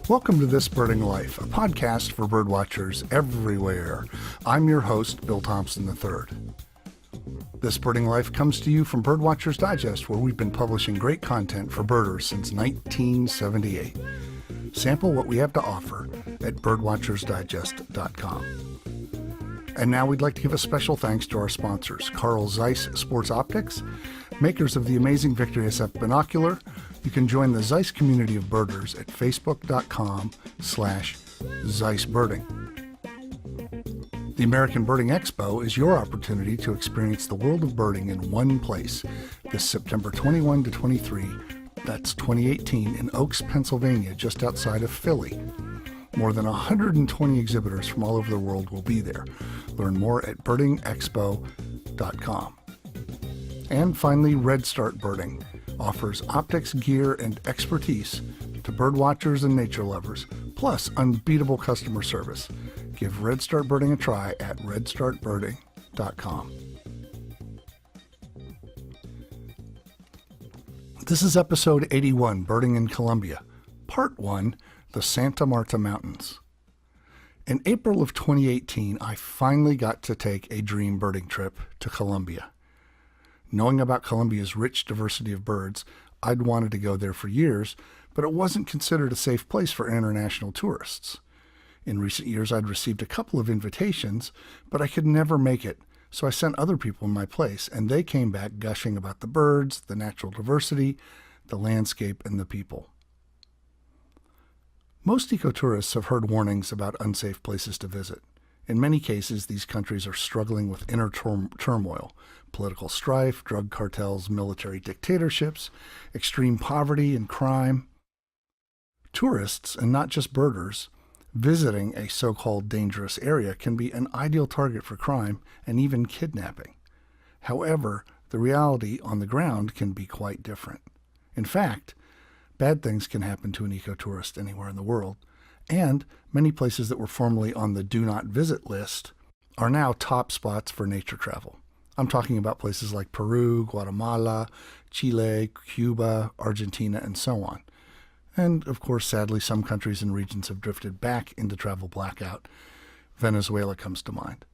Welcome to This Birding Life, a podcast for birdwatchers everywhere. I'm your host, Bill Thompson III. This Birding Life comes to you from Birdwatchers Digest, where we've been publishing great content for birders since 1978. Sample what we have to offer at birdwatchersdigest.com. And now we'd like to give a special thanks to our sponsors, Carl Zeiss Sports Optics, makers of the amazing Victory SF binocular. You can join the Zeiss community of birders at facebook.com/ZeissBirding. The American Birding Expo is your opportunity to experience the world of birding in one place this September 21 to 23, that's 2018, in Oaks, Pennsylvania, just outside of Philly. More than 120 exhibitors from all over the world will be there. Learn more at birdingexpo.com. And finally, Red Start Birding offers optics, gear, and expertise to birdwatchers and nature lovers, plus unbeatable customer service. Give Red Start Birding a try at redstartbirding.com. This is episode 81, Birding in Colombia, Part 1, the Santa Marta Mountains. In April of 2018, I finally got to take a dream birding trip to Colombia. Knowing about Colombia's rich diversity of birds, I'd wanted to go there for years, but it wasn't considered a safe place for international tourists. In recent years, I'd received a couple of invitations, but I could never make it, so I sent other people in my place, and they came back gushing about the birds, the natural diversity, the landscape, and the people. Most ecotourists have heard warnings about unsafe places to visit. In many cases, these countries are struggling with inner turmoil, political strife, drug cartels, military dictatorships, extreme poverty and crime. Tourists, and not just birders, visiting a so-called dangerous area can be an ideal target for crime and even kidnapping. However, the reality on the ground can be quite different. In fact, bad things can happen to an ecotourist anywhere in the world, and many places that were formerly on the do not visit list are now top spots for nature travel. I'm talking about places like Peru, Guatemala, Chile, Cuba, Argentina, and so on. And of course, sadly, some countries and regions have drifted back into travel blackout. Venezuela comes to mind.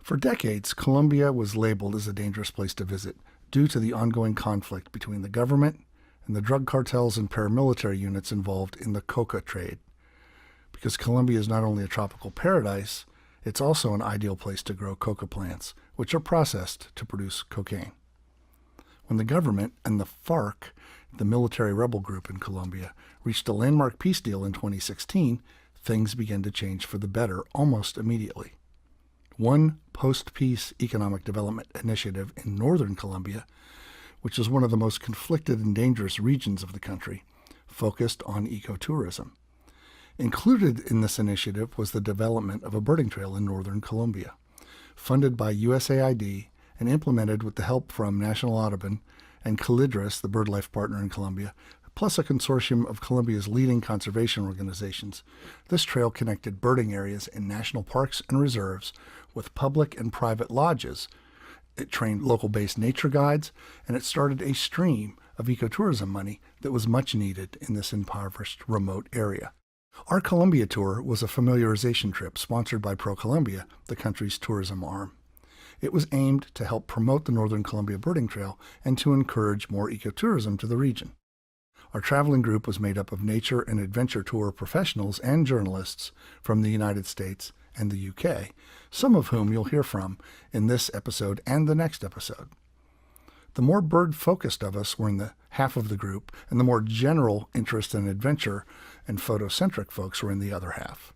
For decades, Colombia was labeled as a dangerous place to visit due to the ongoing conflict between the government and the drug cartels and paramilitary units involved in the coca trade. Because Colombia is not only a tropical paradise, it's also an ideal place to grow coca plants, which are processed to produce cocaine. When the government and the FARC, the military rebel group in Colombia, reached a landmark peace deal in 2016, things began to change for the better almost immediately. One post-peace economic development initiative in Northern Colombia, which is one of the most conflicted and dangerous regions of the country, focused on ecotourism. Included in this initiative was the development of a birding trail in Northern Colombia, funded by USAID and implemented with the help from National Audubon and Calidris, the BirdLife partner in Colombia, plus a consortium of Colombia's leading conservation organizations. This trail connected birding areas in national parks and reserves with public and private lodges. It trained local-based nature guides, and it started a stream of ecotourism money that was much needed in this impoverished, remote area. Our Colombia tour was a familiarization trip sponsored by ProColombia, the country's tourism arm. It was aimed to help promote the Northern Colombia Birding Trail and to encourage more ecotourism to the region. Our traveling group was made up of nature and adventure tour professionals and journalists from the United States and the UK, some of whom you'll hear from in this episode and the next episode. The more bird-focused of us were in the half of the group, and the more general interest in adventure and photocentric folks were in the other half.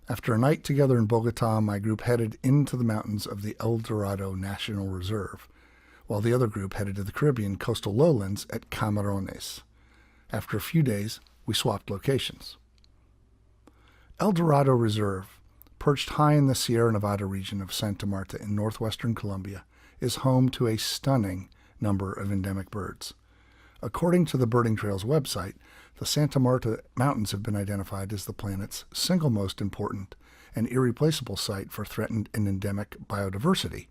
After a night together in Bogota, my group headed into the mountains of the El Dorado National Reserve, while the other group headed to the Caribbean coastal lowlands at Camarones. After a few days, we swapped locations. El Dorado Reserve, perched high in the Sierra Nevada region of Santa Marta in northwestern Colombia, is home to a stunning number of endemic birds. According to the Birding Trail's website, the Santa Marta Mountains have been identified as the planet's single most important and irreplaceable site for threatened and endemic biodiversity,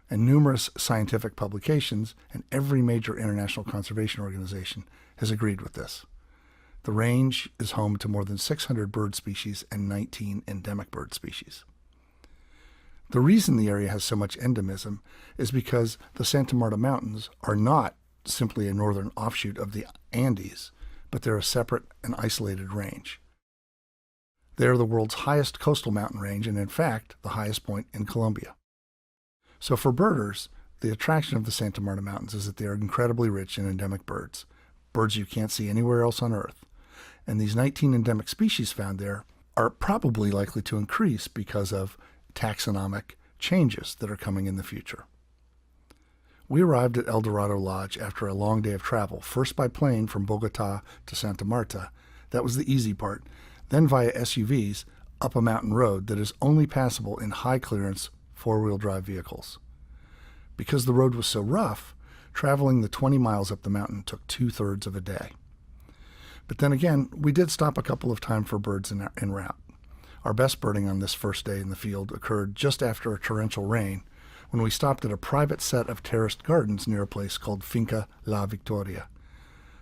and numerous scientific publications and every major international conservation organization has agreed with this. The range is home to more than 600 bird species and 19 endemic bird species. The reason the area has so much endemism is because the Santa Marta Mountains are not simply a northern offshoot of the Andes, but they're a separate and isolated range. They are the world's highest coastal mountain range and, in fact, the highest point in Colombia. So for birders, the attraction of the Santa Marta Mountains is that they are incredibly rich in endemic birds, birds you can't see anywhere else on Earth. And these 19 endemic species found there are probably likely to increase because of taxonomic changes that are coming in the future. We arrived at El Dorado Lodge after a long day of travel, first by plane from Bogota to Santa Marta. That was the easy part. Then via SUVs up a mountain road that is only passable in high-clearance four-wheel drive vehicles. Because the road was so rough, traveling the 20 miles up the mountain took 2/3 of a day. But then again, we did stop a couple of times for birds en route. Our best birding on this first day in the field occurred just after a torrential rain, when we stopped at a private set of terraced gardens near a place called Finca La Victoria.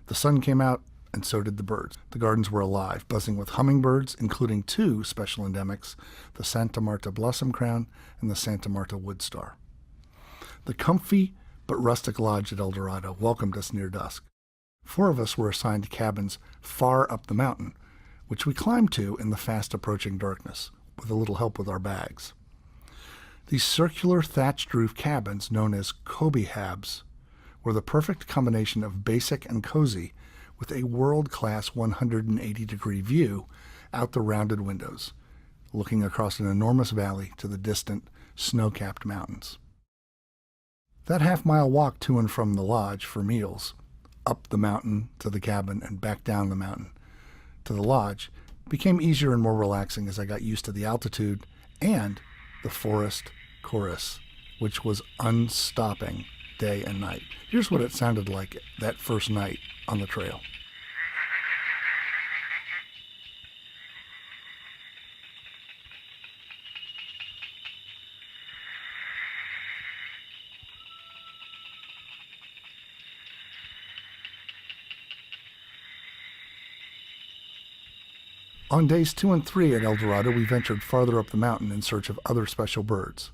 The sun came out, and so did the birds. The gardens were alive, buzzing with hummingbirds, including 2 special endemics, the Santa Marta Blossom Crown and the Santa Marta Wood Star. The comfy but rustic lodge at El Dorado welcomed us near dusk. 4 of us were assigned cabins far up the mountain, which we climbed to in the fast-approaching darkness, with a little help with our bags. These circular thatched roof cabins, known as cobihabs, were the perfect combination of basic and cozy, with a world-class 180-degree view out the rounded windows, looking across an enormous valley to the distant, snow-capped mountains. That half-mile walk to and from the lodge for meals, up the mountain to the cabin and back down the mountain to the lodge, became easier and more relaxing as I got used to the altitude and the forest chorus, which was unstopping day and night. Here's what it sounded like that first night on the trail. On days 2 and 3 at El Dorado, we ventured farther up the mountain in search of other special birds.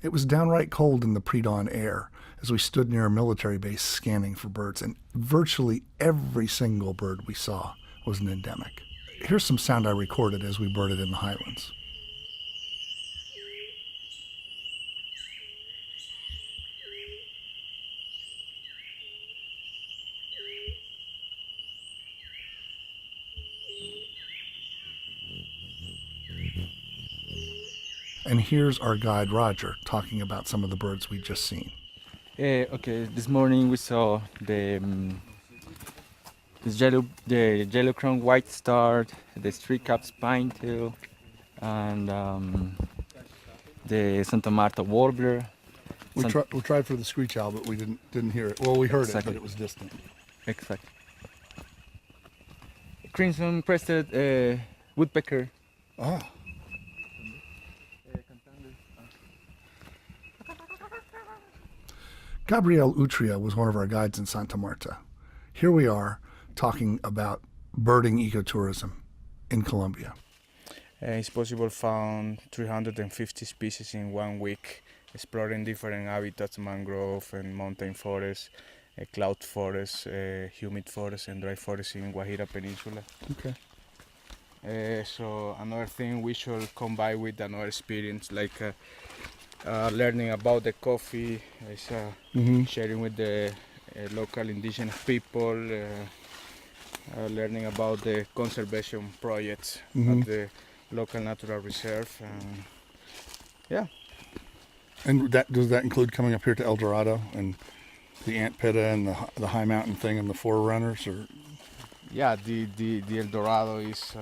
It was downright cold in the pre-dawn air as we stood near a military base scanning for birds, and virtually every single bird we saw was an endemic. Here's some sound I recorded as we birded in the highlands. And here's our guide Roger talking about some of the birds we'd just seen. Okay, this morning we saw the yellow crown white star, the street-capped spine-tail, and the Santa Marta warbler. We tried for the screech owl, but we didn't hear it. Well, we heard it, but it was distant. Exactly. Crimson-crested woodpecker. Ah. Gabriel Utria was one of our guides in Santa Marta. Here we are talking about birding ecotourism in Colombia. It's possible found 350 species in 1 week, exploring different habitats, mangrove and mountain forests, cloud forests, humid forests and dry forests in Guajira Peninsula. Okay. So another thing we should combine with another experience, like learning about the coffee, sharing with the local indigenous people, learning about the conservation projects at the local natural reserve. Yeah. And does that include coming up here to El Dorado and the ant pitta and the high mountain thing and the forerunners? Or yeah, the El Dorado is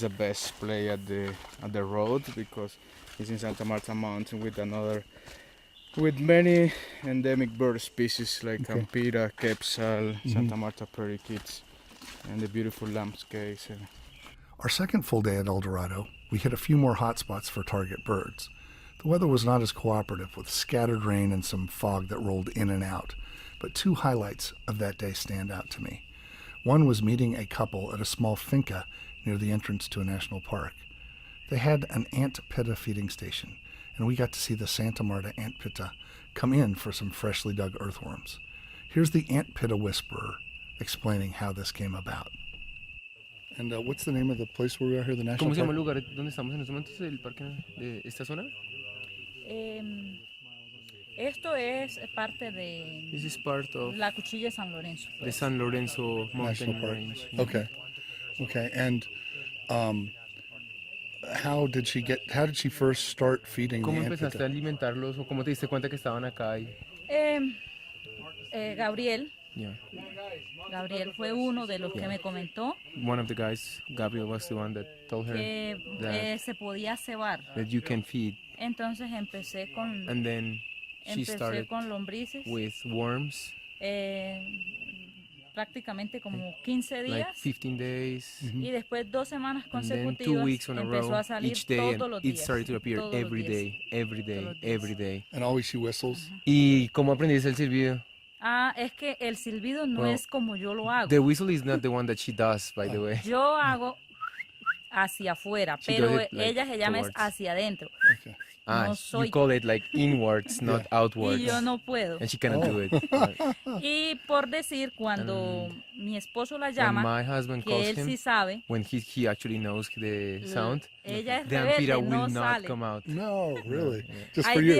the best play at the road, because it's in Santa Marta Mountain with many endemic bird species like ampira, quetzal, Santa Marta periquits, and the beautiful landscapes. Our second full day at El Dorado, we hit a few more hotspots for target birds. The weather was not as cooperative, with scattered rain and some fog that rolled in and out, but 2 highlights of that day stand out to me. One was meeting a couple at a small finca near the entrance to a national park. They had an ant pitta feeding station, and we got to see the Santa Marta ant pitta come in for some freshly dug earthworms. Here's the ant pitta whisperer explaining how this came about. And what's the name of the place where we are here, the national ¿Cómo se llama park? el lugar donde estamos en estos momentos, el parque de esta zona? Esto es parte de This is part of la Cuchilla de San Lorenzo. the San Lorenzo National mountain Park. range. Okay. Okay. And how did she first start feeding the ¿Cómo ant empezaste pitta? a alimentarlos o cómo te diste cuenta que estaban acá? Gabriel Yeah. Gabriel fue uno de los que me comentó One of the guys, Gabriel, was the one that told her que that, se podía cebar. that you can feed. Entonces empecé con And then she started lombrices with worms, prácticamente como 15 like días 15 days. y después 2 semanas And then 2 consecutivas weeks in a empezó row, a salir each day, todos and los it días. started to appear todos los every días. day, every day, Todos los días. every day. And always she whistles. ¿Y cómo aprendiste el silbido? Es que el silbido no Well, es como yo lo hago. The whistle is not the one that she does, by the way. Yo hago hacia afuera, She pero does it, like, ella se llama es towards. hacia adentro. Okay. No You soy call it like inwards, not outwards. y yo no puedo. And she cannot do it. Y por decir, cuando mi esposo la When llama, my husband que calls él him, sí sabe, when he actually knows the sound, ella es the ampira rebelde, will no not sale. come out. No, really. Just Hay for you.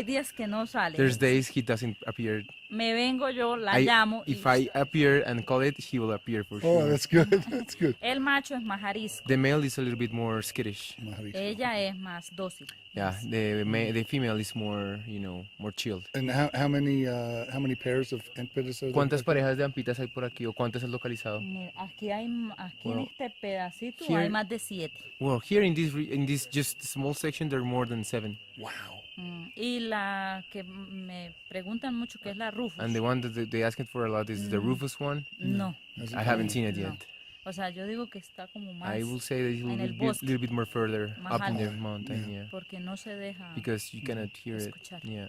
días que no sale. There's days he doesn't appear. Me vengo yo, la llamo If y I appear and call it, he will appear for Oh, sure. that's good. That's good. el macho es más arisco, The male is a little bit more skittish. ella es más dócil. Yeah, the female is more, more chilled. And how many pairs of ant pittas are there? ¿Cuántas parejas de ampitas hay por aquí o cuántas has localizado? Mira, aquí en Well, este pedacito here- hay más de 7. Well, here in this just small section, there are more than 7. Wow. Y la que me preguntan mucho que es la Rufus. And the one that they asking for a lot is the Rufus one. No, I haven't seen it no. yet. O sea, yo digo que está como más I will say that it's a en el little bit, bosque. little bit more further Más up in the alto. mountain, yeah. porque no se deja. Because you cannot hear it. Escuchar. Yeah.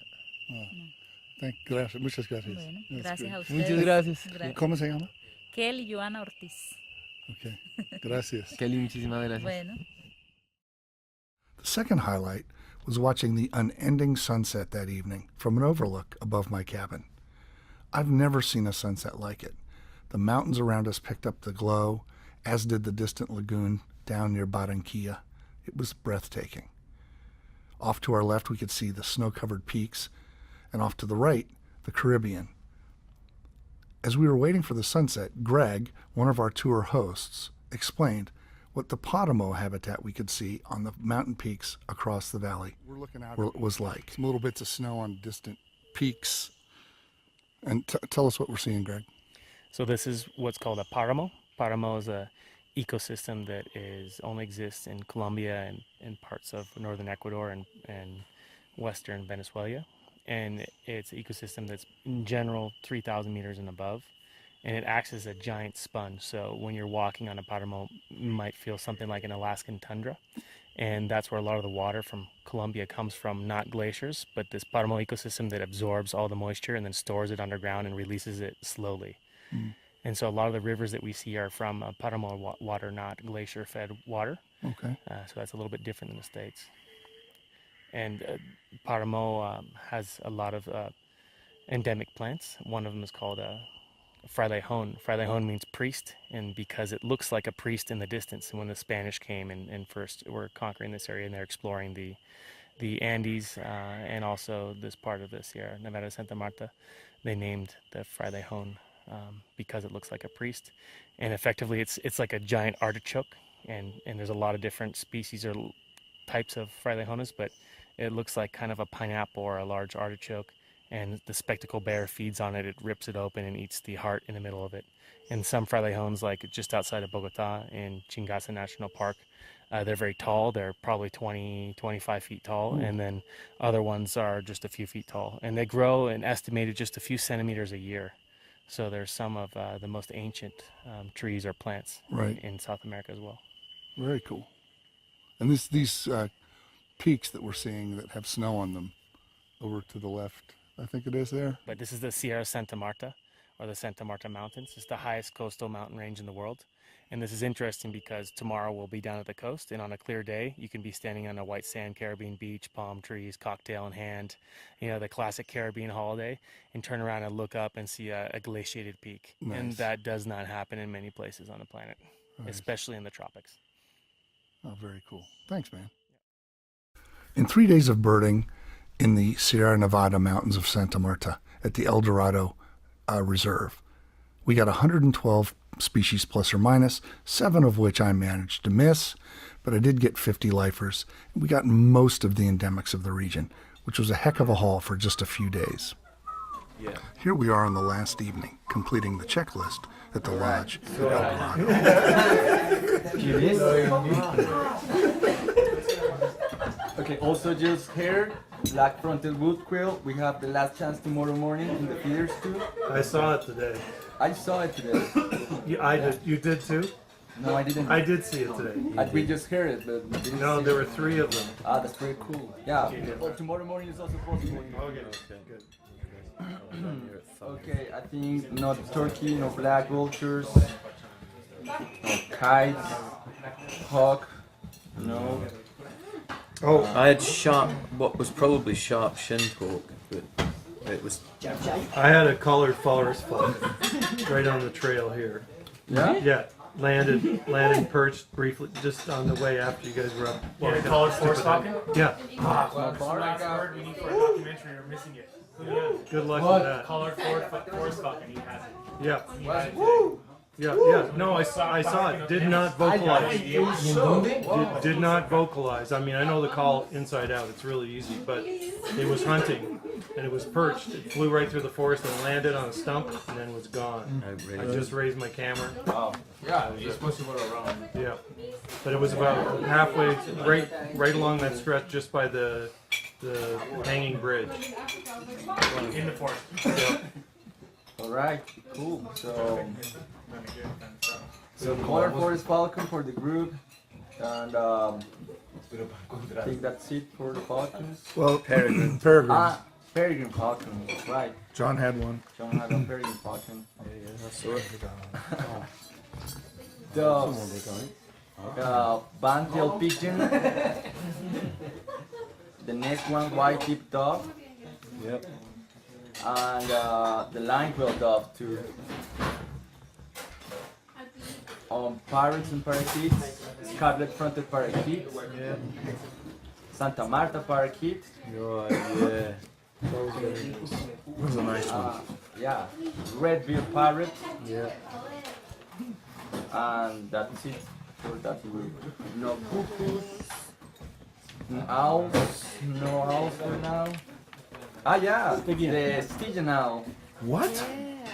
Gracias. Muchas gracias. Bueno, That's gracias a good. ustedes. Muchas gracias. ¿Cómo se llama? Kelly Joana Ortiz. Okay. Gracias. Kelly, muchísimas gracias. Bueno. The second highlight was watching the unending sunset that evening from an overlook above my cabin. I've never seen a sunset like it. The mountains around us picked up the glow, as did the distant lagoon down near Barranquilla. It was breathtaking. Off to our left, we could see the snow-covered peaks, and off to the right, the Caribbean. As we were waiting for the sunset, Greg, one of our tour hosts, explained what the Paramo habitat we could see on the mountain peaks across the valley We're looking out was like. some little bits of snow on distant peaks. And tell us what we're seeing, Greg. So this is what's called a Paramo. Paramo is a ecosystem that only exists in Colombia and parts of northern Ecuador and western Venezuela. And it's an ecosystem that's in general 3,000 meters and above. And it acts as a giant sponge. So when you're walking on a Paramo, you might feel something like an Alaskan tundra. And that's where a lot of the water from Colombia comes from, not glaciers, but this Paramo ecosystem that absorbs all the moisture and then stores it underground and releases it slowly. And so a lot of the rivers that we see are from Paramo water, not glacier-fed water. Okay. So that's a little bit different in the States. And Paramo has a lot of endemic plants. One of them is called frailejón. Frailejón means priest, and because it looks like a priest in the distance. And when the Spanish came and first were conquering this area and they're exploring the Andes and also this part of the Sierra Nevada Santa Marta, they named the frailejón because it looks like a priest. And effectively it's like a giant artichoke, and there's a lot of different species or types of frailejones, but it looks like kind of a pineapple or a large artichoke, and the spectacle bear feeds on it. It rips it open and eats the heart in the middle of it. And some frailejones, like just outside of Bogota in Chingasa National Park, they're very tall. They're probably 25 feet tall. And then other ones are just a few feet tall. And they grow an estimated just a few centimeters a year. So there's some of the most ancient trees or plants Right. in South America as well. Very cool. And these peaks that we're seeing that have snow on them over to the left, I think it is there. But this is the Sierra Santa Marta, or the Santa Marta Mountains. It's the highest coastal mountain range in the world. And this is interesting because tomorrow we'll be down at the coast, and on a clear day, you can be standing on a white sand Caribbean beach, palm trees, cocktail in hand, the classic Caribbean holiday, and turn around and look up and see a glaciated peak. Nice. And that does not happen in many places on the planet, especially in the tropics. Oh, very cool. Thanks, man. In 3 days of birding in the Sierra Nevada mountains of Santa Marta at the El Dorado Reserve, we got 112 species plus or minus, 7 of which I managed to miss, but I did get 50 lifers. We got most of the endemics of the region, which was a heck of a haul for just a few days. Yeah. Here we are on the last evening, completing the checklist at the lodge at El Dorado. Okay, also just here, black-fronted wood quill. We have the last chance tomorrow morning in the feeders too. I saw it today. I saw it today. I did. You did too? No, I didn't. I did see it today. We just heard it, but we didn't No, see there it. were 3 of them. Ah, that's pretty cool. Yeah. Well, tomorrow morning is also possible. Okay, good. Okay, I think no turkey, no black vultures, no kites, hawk, no. Oh, I had sharp, what was probably sharp shinhawk, but it was. I had a collared forest falcon right on the trail here. Yeah? Yeah, landed, perched briefly just on the way after you guys were up. Yeah, collared forest falcon? Yeah, Last word we need for a documentary, we're missing it. good luck with that. Collared forest falcon, he has it. Yeah. Yeah. No, I saw it. Did not vocalize. Did not vocalize. I mean, I know the call inside out. It's really easy, but it was hunting, and it was perched. It flew right through the forest and landed on a stump, and then was gone. I just raised my camera. Yeah, you're supposed to go around. Yeah, but it was about halfway, right along that stretch, just by the hanging bridge. In the forest. Yeah. All right, cool. So color forest falcon for the group, and I think that's it for the falcons. Well, Peregrine. Peregrine falcon, right? John had one. John had a peregrine falcon. I saw it. Doves, band-tailed pigeon. The next one, white-tipped dove. Yep. And the line-quill dove too. Parrots and parakeets, scarlet-fronted parakeet, Santa Marta parakeet. Right, yeah. Was a nice one. Yeah, red-billed parrot. Yeah. And that's it for that group. No cuckoos, no owls for now. Ah yeah, the Stygian owl. What?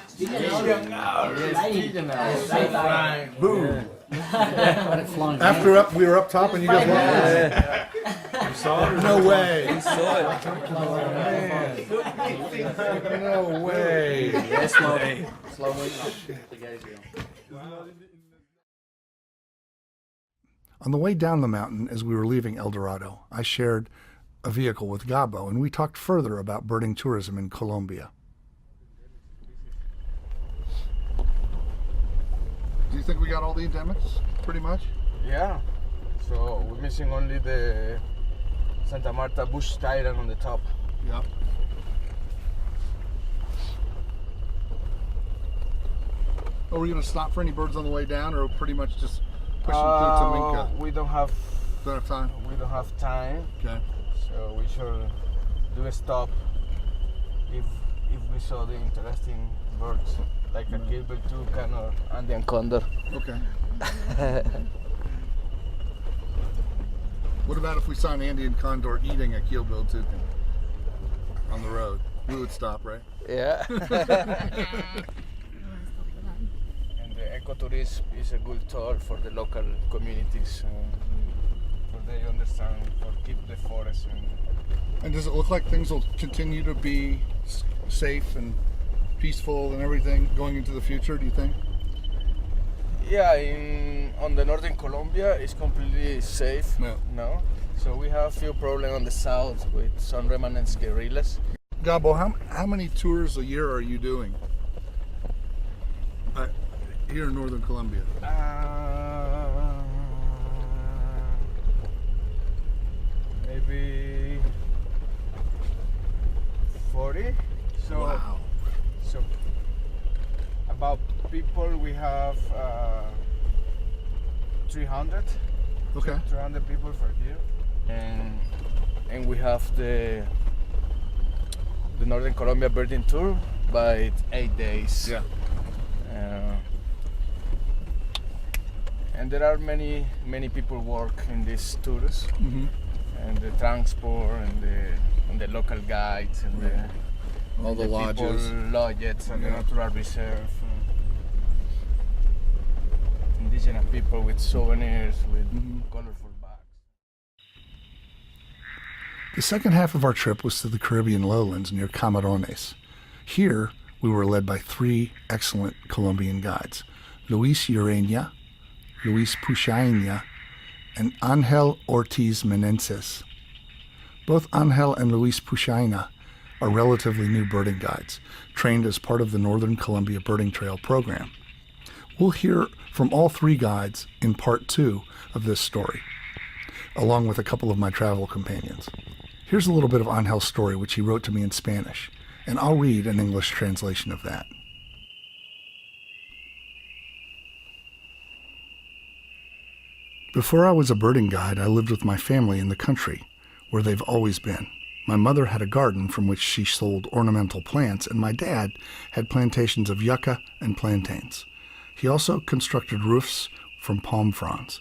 Stygian owl. Yes, Stygian owl. Boom. After we were up top and you guys went. You saw it? No way. I saw it. No way. Yes, Marty. On the way down the mountain, as we were leaving El Dorado, I shared a vehicle with Gabo, and we talked further about birding tourism in Colombia. Do you think we got all the endemics, pretty much? Yeah. So we're missing only the Santa Marta bush tyrant on the top. Yep. Are we going to stop for any birds on the way down, or pretty much just pushing through Taminka? We don't have time? We don't have time. Okay. So we should do a stop if we saw the interesting birds, like a gilbert toucan or Andean condor. Okay. What about if we saw an Andean condor eating a keel-billed toucan on the road? We would stop, right? Yeah. And the ecotourism is a good tool for the local communities, for they understand, for keep the forest. And does it look like things will continue to be safe and peaceful and everything going into the future, do you think? Yeah, on the Northern Colombia it's completely safe. No. So we have a few problems on the south with some remnants guerrillas. Gabo, how many tours a year are you doing? here in Northern Colombia? Maybe 40. So, Wow. so about people we have 300. Okay. 300 people for here, and we have the Northern Colombia Birding Tour by 8 days. Yeah. And there are many people work in these tours, Mm-hmm. and the transport and the local guides and All the the lodges. people, lodges and the Yeah. natural reserve. Indigenous people with souvenirs, with colorful bags. The second half of our trip was to the Caribbean lowlands near Camarones. Here, we were led by 3 excellent Colombian guides, Luis Ureña, Luis Puchaina, and Angel Ortiz Menendez. Both Angel and Luis Puchaina are relatively new birding guides, trained as part of the Northern Colombia Birding Trail program. We'll hear from all 3 guides in part 2 of this story, along with a couple of my travel companions. Here's a little bit of Angel's story, which he wrote to me in Spanish, and I'll read an English translation of that. Before I was a birding guide, I lived with my family in the country, where they've always been. My mother had a garden from which she sold ornamental plants, and my dad had plantations of yucca and plantains. He also constructed roofs from palm fronds.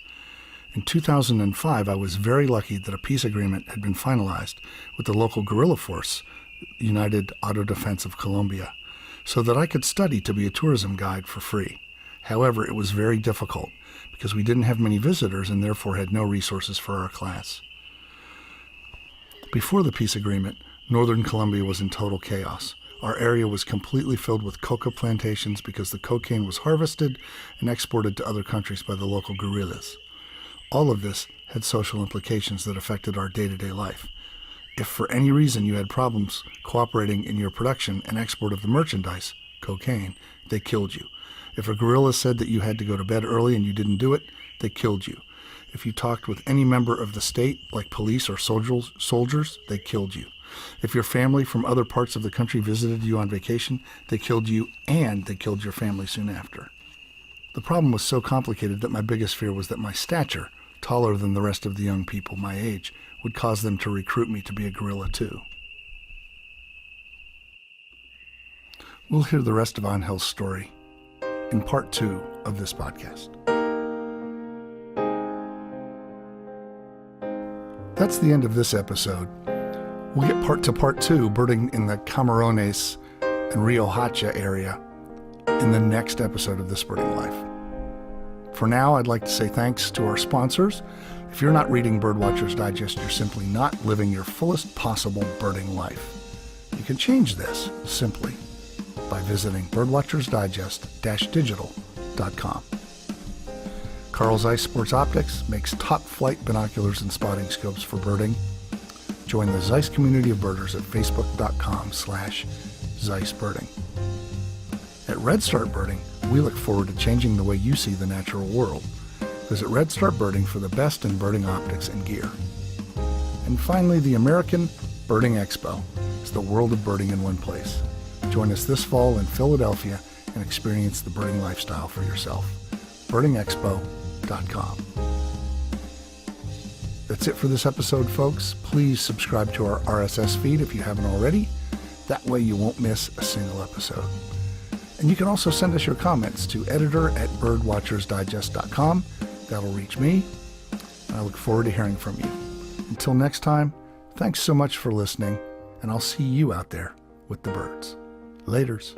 In 2005, I was very lucky that a peace agreement had been finalized with the local guerrilla force, United Auto Defense of Colombia, so that I could study to be a tourism guide for free. However, it was very difficult because we didn't have many visitors and therefore had no resources for our class. Before the peace agreement, Northern Colombia was in total chaos. Our area was completely filled with coca plantations because the cocaine was harvested and exported to other countries by the local guerrillas. All of this had social implications that affected our day-to-day life. If for any reason you had problems cooperating in your production and export of the merchandise, cocaine, they killed you. If a guerrilla said that you had to go to bed early and you didn't do it, they killed you. If you talked with any member of the state, like police or soldiers, they killed you. If your family from other parts of the country visited you on vacation, they killed you and they killed your family soon after. The problem was so complicated that my biggest fear was that my stature, taller than the rest of the young people my age, would cause them to recruit me to be a guerrilla too. We'll hear the rest of Angel's story in part 2 of this podcast. That's the end of this episode. We'll get part 2, birding in the Camarones and Rio Hacha area, in the next episode of This Birding Life. For now, I'd like to say thanks to our sponsors. If you're not reading Birdwatchers Digest, you're simply not living your fullest possible birding life. You can change this simply by visiting birdwatchersdigest-digital.com. Carl Zeiss Sports Optics makes top flight binoculars and spotting scopes for birding. Join the Zeiss community of birders at facebook.com/ZeissBirding. At Red Start Birding, we look forward to changing the way you see the natural world. Visit Red Start Birding for the best in birding optics and gear. And finally, the American Birding Expo is the world of birding in one place. Join us this fall in Philadelphia and experience the birding lifestyle for yourself. birdingexpo.com. That's it for this episode, folks. Please subscribe to our RSS feed if you haven't already. That way you won't miss a single episode. And you can also send us your comments to editor@birdwatchersdigest.com. That'll reach me, and I look forward to hearing from you. Until next time, thanks so much for listening, and I'll see you out there with the birds. Laters.